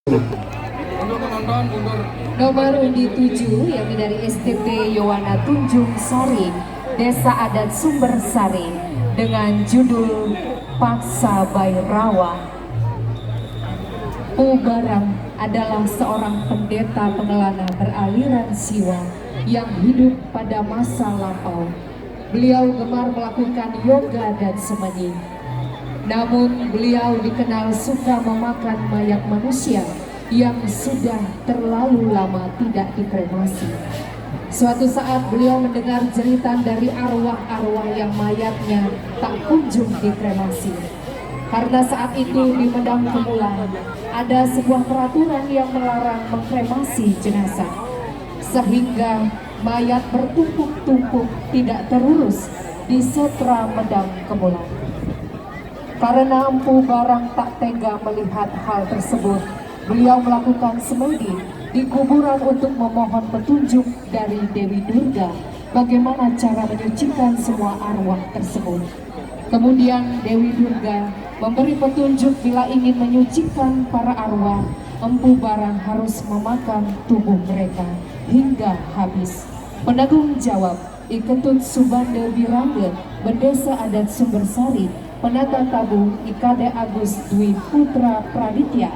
Untuk penonton, untuk Nomor undi 7 yakni dari STT Tunjung Sari, Desa Adat Sumbersari dengan judul PHAKSA BHAIRAWA. Barang adalah seorang pendeta pengelana beraliran siwa yang hidup pada masa lampau. Beliau gemar melakukan yoga dan semedi. Namun beliau dikenal suka memakan mayat manusia yang sudah terlalu lama tidak dikremasi. Suatu saat beliau mendengar jeritan dari arwah-arwah yang mayatnya tak kunjung dikremasi. Karena saat itu di Medang Kemulan ada sebuah peraturan yang melarang mengkremasi jenazah, sehingga mayat bertumpuk-tumpuk tidak terurus di setra Medang Kemulan. Karena Empu Barang tak tega melihat hal tersebut, beliau melakukan semedi di kuburan untuk memohon petunjuk dari Dewi Durga bagaimana cara menyucikan semua arwah tersebut. Kemudian Dewi Durga memberi petunjuk bila ingin menyucikan para arwah, Empu Barang harus memakan tubuh mereka hingga habis. Penanggung jawab Iketut Subande Birangge, Bendesa Adat Sumbersari, Penata Tabu Ikade Agus Dwi Putra Praditya.